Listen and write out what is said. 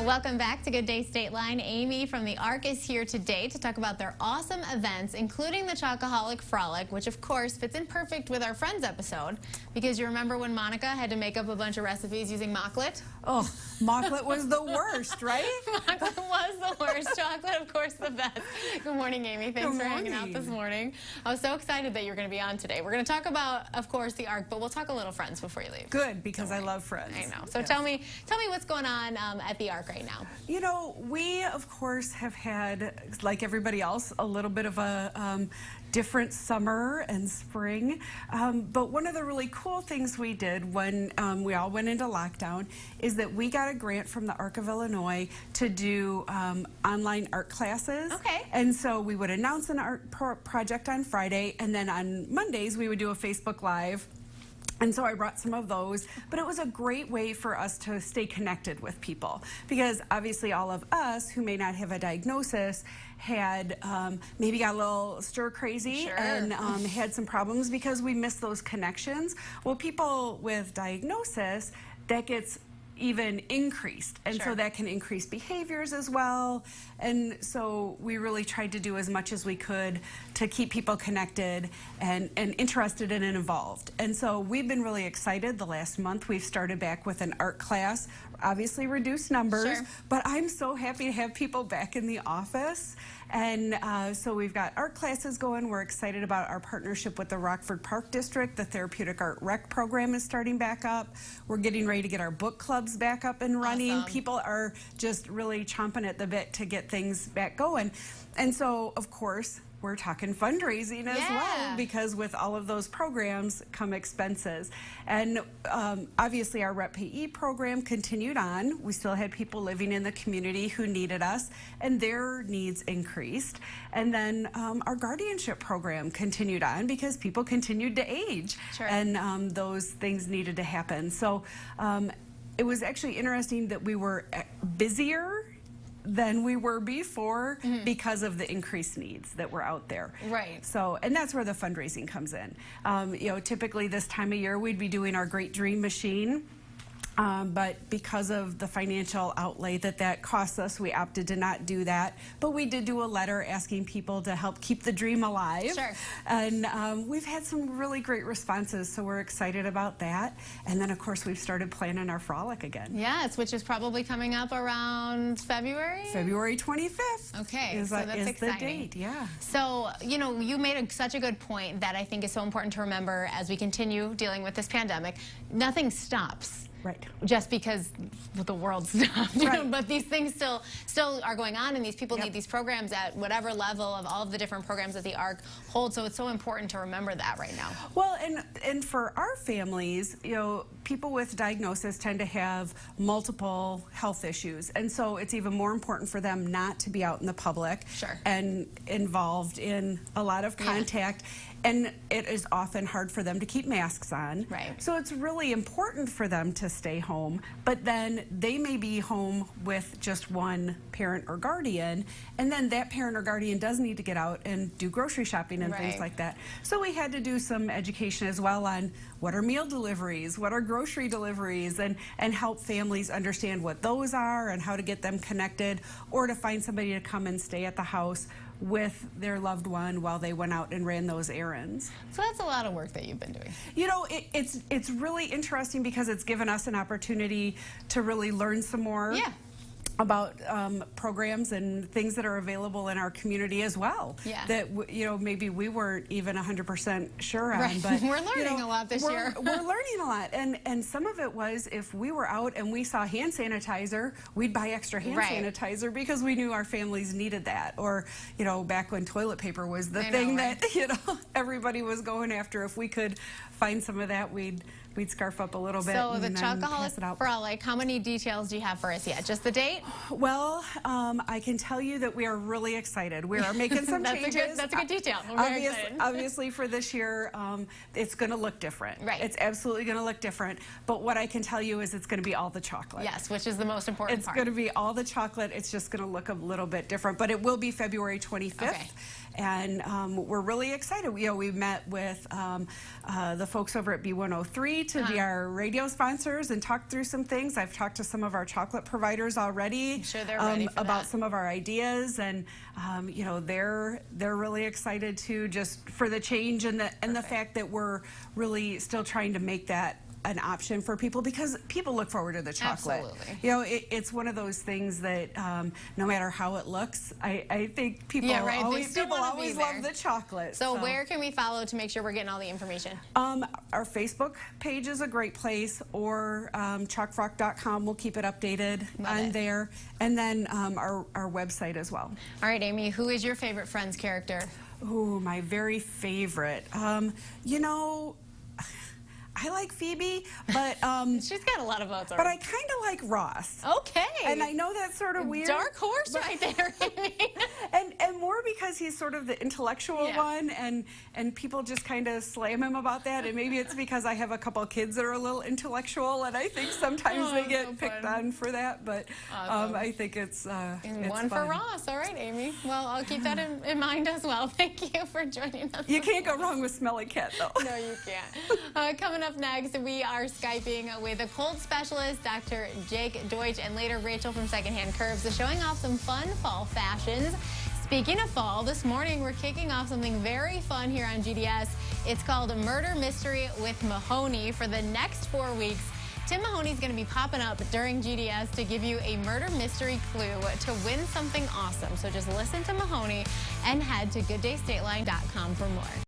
Welcome back to Good Day State Line. Amy from the Arc is here today to talk about their awesome events, including the Chocoholic Frolic, which of course fits in perfect with our Friends episode, because you remember when Monica had to make up a bunch of recipes using Mocklet? Oh, Mocklet was the worst, right? Mocklet was the worst. Chocolate, of course, the best. Good morning, Amy. Thanks for hanging out this morning. I was so excited that you're going to be on today. We're going to talk about, of course, the Arc, but we'll talk a little Friends before you leave. Good, because I love Friends. I know. So yes. tell me what's going on at the Arc right now. You know, we, of course, have had, like everybody else, a little bit of a different summer and spring. But one of the really cool things we did when we all went into lockdown is that we got a grant from the Arc of Illinois to do online art classes. Okay. And so we would announce an art project on Friday, and then on Mondays we would do a Facebook Live. And so I brought some of those, but it was a great way for us to stay connected with people, because obviously all of us who may not have a diagnosis had maybe got a little stir crazy. Sure. And had some problems because we missed those connections. Well, people with diagnosis, that gets even increased, and Sure. so that can increase behaviors as well. And so we really tried to do as much as we could to keep people connected and interested and involved. And so we've been really excited. The last month we've started back with an art class, obviously reduced numbers, Sure. but I'm so happy to have people back in the office. And so we've got art classes going. We're excited about our partnership with the Rockford Park District. The Therapeutic Art Rec program is starting back up. We're getting ready to get our book clubs back up and running. Awesome. People are just really chomping at the bit to get things back going. And so, of course, we're talking fundraising as well, because with all of those programs come expenses. And obviously our Rep Payee program continued on. We still had people living in the community who needed us, and their needs increased. And then our guardianship program continued on because people continued to age. Sure. And those things needed to happen. So it was actually interesting that we were busier than we were before because of the increased needs that were out there. Right. So, and that's where the fundraising comes in. You know, typically this time of year we'd be doing our Great Dream Machine. But because of the financial outlay that costs us, we opted to not do that. But we did do a letter asking people to help keep the dream alive. Sure. And we've had some really great responses, so we're excited about that. And then, of course, we've started planning our frolic again. Yes, which is probably coming up around February? February 25th. Okay, is, so that's exciting. The date, yeah. So, you know, you made such a good point that I think is so important to remember as we continue dealing with this pandemic. Nothing stops. Right. Just because the world stopped. Right. But these things still are going on, and these people need these programs at whatever level of all of the different programs that the Arc holds. So it's so important to remember that right now. Well, and for our families, you know, people with diagnosis tend to have multiple health issues, and so it's even more important for them not to be out in the public. Sure. And involved in a lot of contact. Yeah. And it is often hard for them to keep masks on. Right. So it's really important for them to stay home, but then they may be home with just one parent or guardian, and then that parent or guardian does need to get out and do grocery shopping and things like that. So we had to do some education as well on what are meal deliveries, what are grocery deliveries, and help families understand what those are and how to get them connected, or to find somebody to come and stay at the house with their loved one while they went out and ran those errands. So that's a lot of work that you've been doing. You know, it's really interesting because it's given us an opportunity to really learn some more. Yeah. About programs and things that are available in our community as well. Yeah. That you know, maybe we weren't even 100% sure on. Right. But we're learning a lot this year. We're learning a lot, and some of it was if we were out and we saw hand sanitizer, we'd buy extra hand sanitizer because we knew our families needed that. Or you know, back when toilet paper was the thing that you know everybody was going after, if we could find some of that, we'd scarf up a little bit. So the Chocoholic Frolic, how many details do you have for us yet? Just the date? Well, I can tell you that we are really excited. We are making some changes. That's a good detail. We're very excited. Obviously for this year, it's going to look different. Right. It's absolutely going to look different. But what I can tell you is it's going to be all the chocolate. Yes, which is the most important part. It's going to be all the chocolate. It's just going to look a little bit different. But it will be February 25th. Okay. And we're really excited. You know, we met with the folks over at B103 to be our radio sponsors and talk through some things. I've talked to some of our chocolate providers already. already, sure they're ready for about that. some of our ideas, and you know, they're really excited too, just for the change and the fact that we're really still trying to make that an option for people, because people look forward to the chocolate. Absolutely. You know, it's one of those things that no matter how it looks, I think people always love the chocolate. So where can we follow to make sure we're getting all the information? Our Facebook page is a great place, or chalkfrock.com. We'll keep it updated on there, and then our website as well. All right, Amy, who is your favorite Friends character? Ooh, my very favorite. You know, I like Phoebe, but She's got a lot of votes. but I kind of like Ross. Okay. And I know that's sort of weird. Dark horse right there, Amy. and more because he's sort of the intellectual one, and people just kind of slam him about that. And maybe it's because I have a couple of kids that are a little intellectual, and I think sometimes they get picked on for that. But I think it's one for fun. Ross. All right, Amy. Well, I'll keep that in mind as well. Thank you for joining us. You can't go wrong with Smelly Cat, though. No, you can't. Coming up next, we are Skyping with a cold specialist, Dr. Jake Deutsch, and later Rachel from Secondhand Curves, showing off some fun fall fashions. Speaking of fall, this morning we're kicking off something very fun here on GDS. It's called a Murder Mystery with Mahoney. For the next 4 weeks, Tim Mahoney's going to be popping up during GDS to give you a murder mystery clue to win something awesome. So just listen to Mahoney and head to gooddaystateline.com for more.